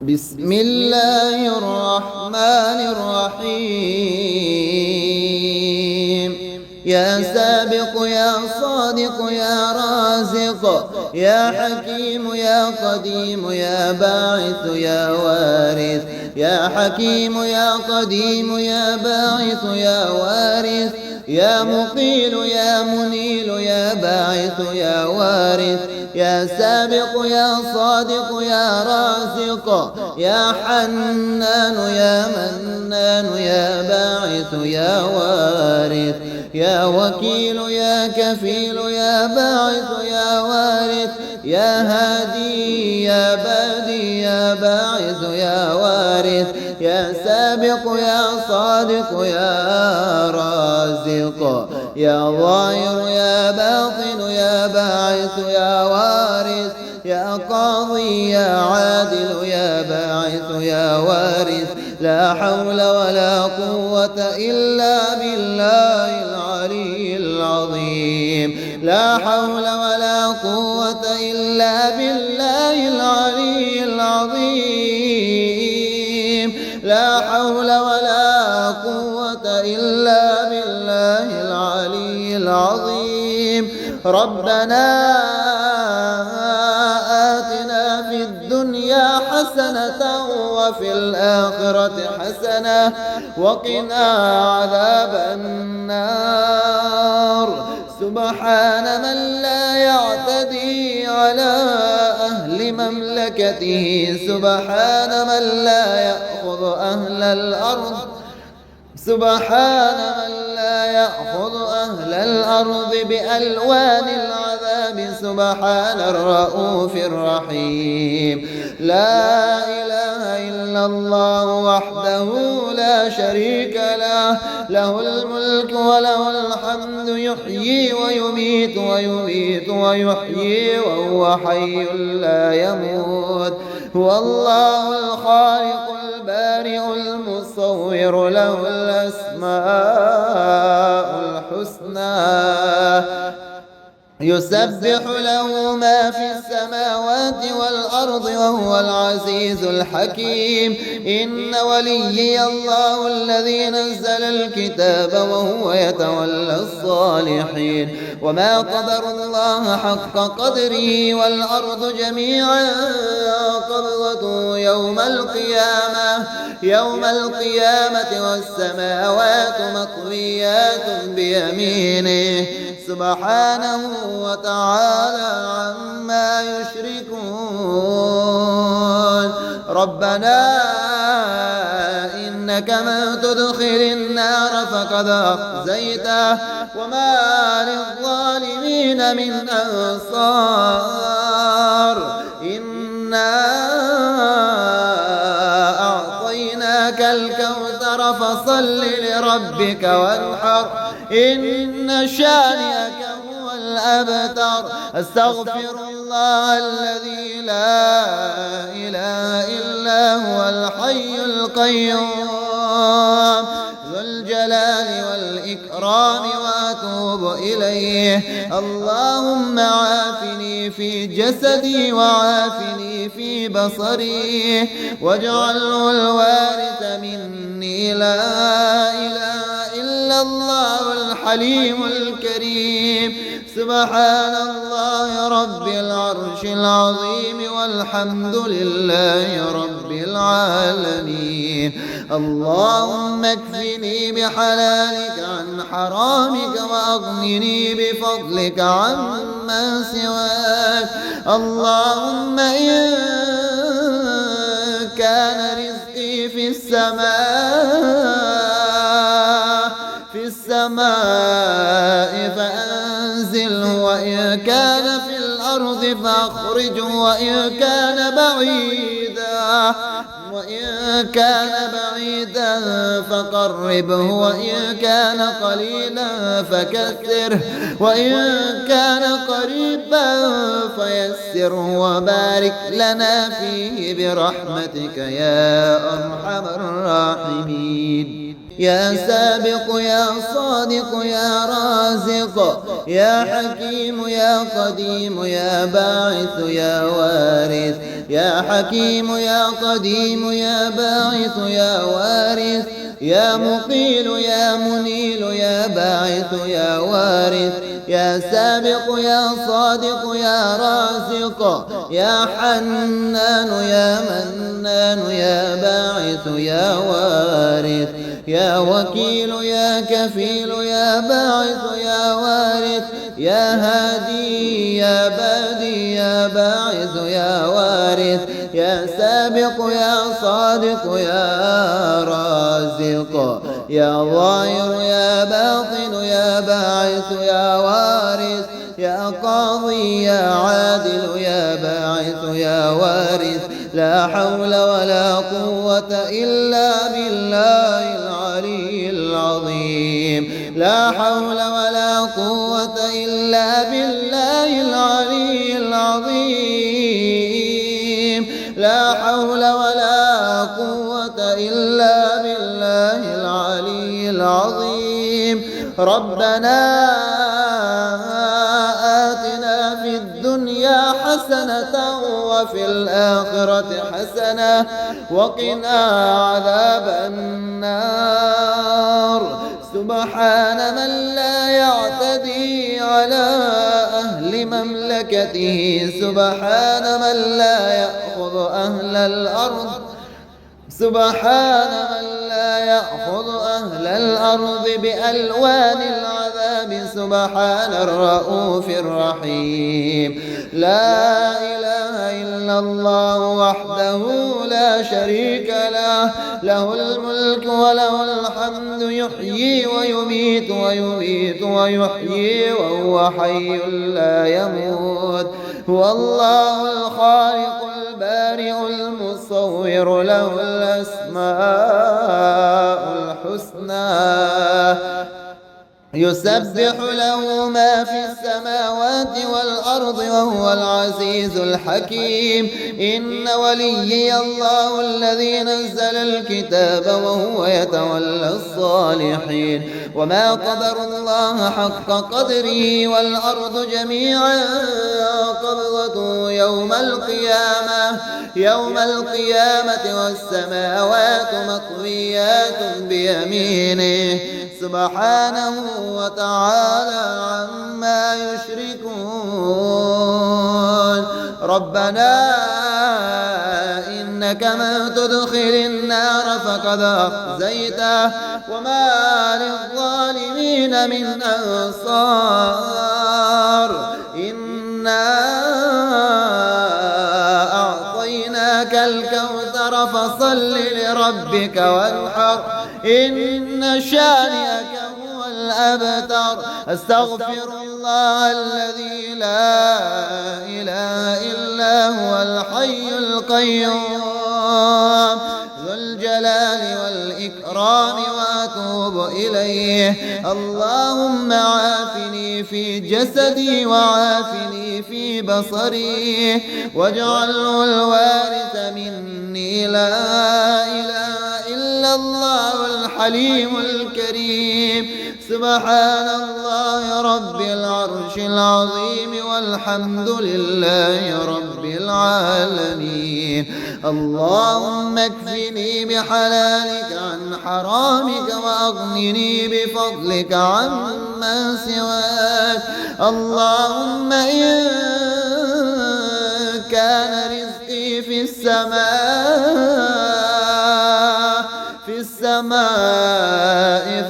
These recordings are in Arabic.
بسم الله الرحمن الرحيم. يا سابق يا صادق يا رازق يا حكيم يا قديم يا باعث يا وارث يا حكيم يا قديم يا باعث يا وارث يا مقيل يا منيل يا باعث يا وارث يا سابق يا صادق يا رازق يا حنان يا منان يا باعث يا وارث يا وكيل يا كفيل يا باعث يا وارث يا هادي يا بادي يا باعث يا وارث يا سابق يا صادق يا رازق يا ظاهر يا باطن يا باعث يا وارث يا قاضي يا عادل يا باعث يا وارث لا حول ولا قوة إلا بالله العلي العظيم. لا حول ولا قوة إلا بالله العلي العظيم. لا حول ولا قوة إلا بالله العلي العظيم. ربنا آتنا في الدنيا حسنة وفي الآخرة حسنة وقنا عذاب النار. سبحان من لا يعتدي على أهل مملكته. سبحان من لا يأخذ أهل الأرض. سبحان من لا يأخذ أهل الأرض بألوان العذاب. سبحان الرؤوف الرحيم. لا إله إلا الله وحده لا شريك له. له الملك وله الحمد يحيي ويميت ويميت ويحيي وهو حي لا يموت. هو الله الخالق البارئ المصور له الأسماء الحسنى. يسبح له ما في السماوات والأرض وهو العزيز الحكيم. إن وليي الله الذي نزل الكتاب وهو يتولى الصالحين. وما قدر الله حق قدره والأرض جميعا قبضته يوم القيامة والسماوات مطويات بيمينه. سبحانه وتعالى عما يشركون. ربنا إنك من تدخل النار فقد أخزيته وما للظالمين من أنصار. إنا أعطيناك الكوثر فصل لربك وانحر إن شانئك هو الأبتر. أستغفر الله الذي لا إله إلا هو الحي القيوم ذو الجلال والإكرام وأتوب إليه. اللهم عافني في جسدي وعافني في بصري واجعله الوارث مني. لا إله إلا الله الحليم الكريم. سبحان الله رب العرش العظيم والحمد لله رب العالمين. اللهم اكفني بحلالك عن حرامك وأغنني بفضلك عمن سواك. اللهم إن كان رزقي في السماء فأنزله وإن كان في الأرض فأخرجه وإن كان بعيدا فقربه وإن كان قليلا فكثره وإن كان قريبا فيسره وبارك لنا فيه برحمتك يا أرحم الراحمين. يا سابق يا صادق يا رازق يا حكيم يا قديم يا باعث يا وارث يا حكيم يا قديم يا باعث يا وارث يا مقيل يا منيل يا باعث يا وارث يا سابق يا صادق يا رازق يا حنان يا منان يا باعث يا وارث يا وكيل يا كفيل يا باعث يا وارث يا هادي يا بادي يا باعث يا وارث يا سابق يا صادق يا رازق يا ظاهر يا باطن يا باعث يا وارث يا قاضي يا عادل يا باعث يا وارث لا حول ولا قوة إلا بالله العلي العظيم لا حول ولا قوة إلا بالله العلي العظيم لا حول ولا قوة إلا بالله العلي العظيم ربنا آتنا في الدنيا حسنة وفي الآخرة حسنة وقنا عذاب النار سبحان من لا يعتدي على أهل مملكته سبحان من لا يأخذ أهل الأرض سبحان من لا يأخذ أهل الأرض بألوان العذاب سبحان الرؤوف الرحيم لا إله إلا الله وحده لا شريك له له الملك وله الحمد يحيي ويميت ويميت ويحيي وهو حي لا يموت هو الله الخالق البارئ المصور له الأسماء الحسنى يسبح له ما في السماوات والأرض وهو العزيز الحكيم إن وليي الله الذي نزل الكتاب وهو يتولى الصالحين وما قدر الله حق قدره والأرض جميعا قبضته يوم القيامة والسماوات مطويات بيمينه سبحانه وتعالى عما يشركون ربنا إنك من تدخل النار فقد أخزيته وما للظالمين من أنصار إنا أعطيناك الكوثر فصل لربك وانحر إن شانئك هو الأبتر أستغفر الله الذي لا إله إلا هو الحي القيوم ذو الجلال والإكرام وأتوب إليه اللهم عافني في جسدي وعافني في بصري واجعله الوارث مني لا إله إلا الله الحليم الكريم سبحان الله رب العرش العظيم والحمد لله رب العالمين اللهم اكفني بحلالك عن حرامك وأغنني بفضلك عمن سواك اللهم إن كان رزقي في السماء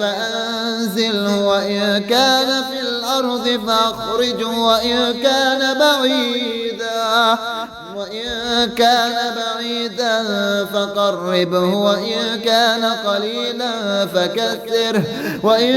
فأنزله وإن كان في الأرض فأخرجه وإن كان بعيدا فقربه وإن كان قليلا فكثره وإن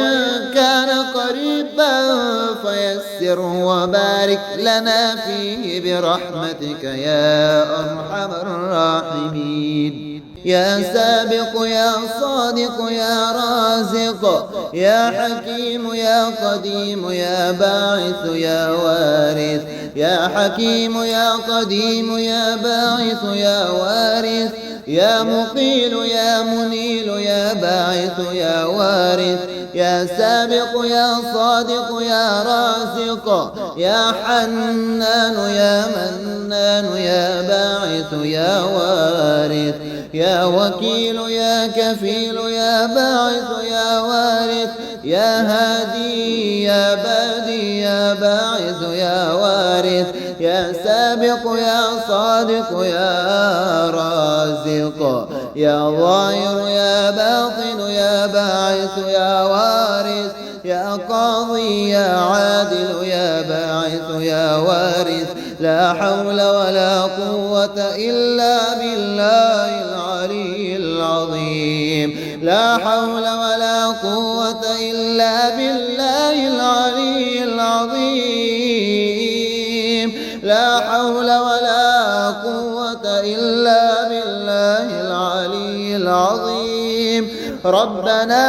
كان قريبا فيسره وبارك لنا فيه برحمتك يا أرحم الراحمين يا سابق يا صادق يا رازق يا حكيم يا قديم يا باعث يا وارث يا حكيم يا قديم يا باعث يا وارث يا مقيل يا منيل يا باعث يا وارث يا سابق يا صادق يا رازق يا حنان يا منان يا باعث يا وارث يا وكيل يا كفيل يا باعث يا وارث يا هادي يا بادي يا باعث يا وارث يا سابق يا صادق يا رازق يا ظاهر يا باطن يا باعث يا وارث يا قاضي يا عادل يا باعث يا وارث لا حول ولا قوة إلا بالله العلي العظيم لا حول ولا قوة إلا بالله العلي العظيم لا حول ولا قوة إلا بالله العلي العظيم ربنا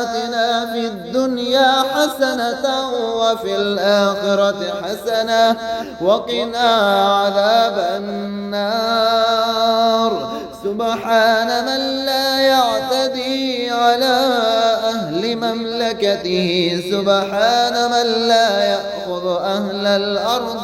آتنا في الدنيا حسنة وفي الآخرة حسنة وقنا عذاب النار سبحان من لا يعتدي على أهل مملكته سبحان من لا يأخذ أهل الأرض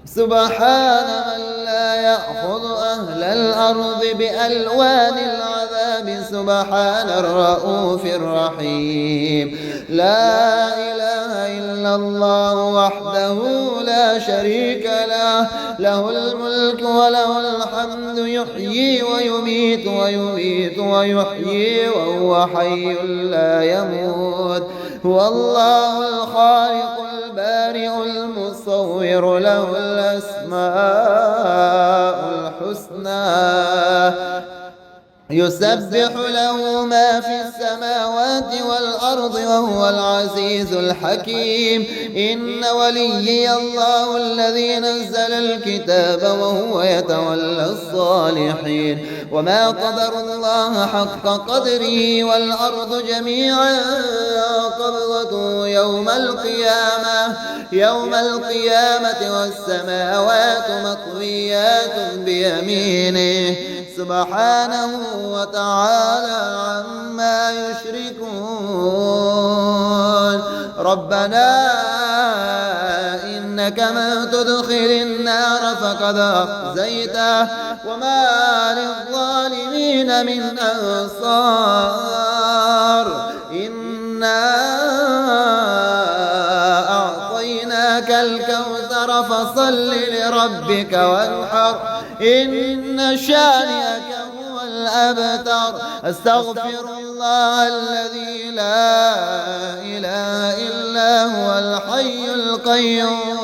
سبحان من لا يأخذ أهل الأرض بألوان العذاب سبحان الرؤوف الرحيم لا إله إلا الله وحده لا شريك له له الملك وله الحمد يحيي ويميت ويميت ويحيي وهو حي لا يموت هو الله الخالق البارئ المصور له الأسماء الحسنى يسبح له ما في السماوات والأرض وهو العزيز الحكيم إن وليي الله الذي نزل الكتاب وهو يتولى الصالحين وما قدر الله حق قدره والأرض جميعا قبضته يوم القيامة والسماوات مطويات بيمينه سبحانه وتعالى عما يشركون ربنا إنك من تدخل النار فقد أخزيته وما للظالمين من أنصار إنا أعطيناك الكوثر فصل لربك وانحر إن شانئك هو الأبتر أستغفر الله الذي لا إله إلا هو الحي القيوم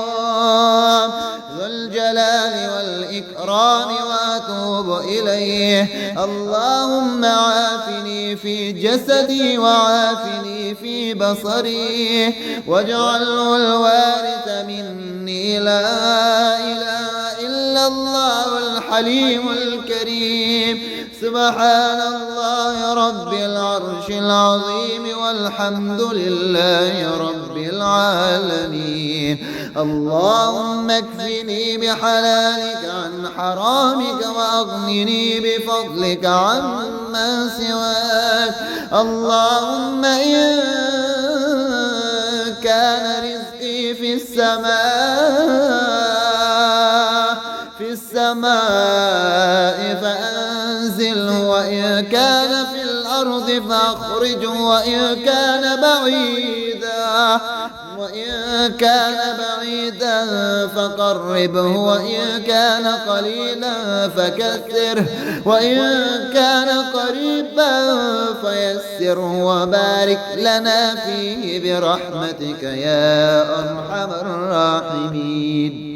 ذو الجلال والإكرام وأتوب إليه اللهم عافني في جسدي وعافني في بصري واجعله الوارث مني لا إله إلا الله الحليم الكريم سبحان الله رب العرش العظيم والحمد لله رب العالمين اللهم اكفني بحلالك عن حرامك وأغنني بفضلك عمن سواك اللهم إن كان رزقي في السماء فأنزله وإن كان في الأرض فأخرجه وإن كان بعيدا فقربه وإن كان قليلا فكثره وإن كان قريبا فيسره وبارك لنا فيه برحمتك يا أرحم الراحمين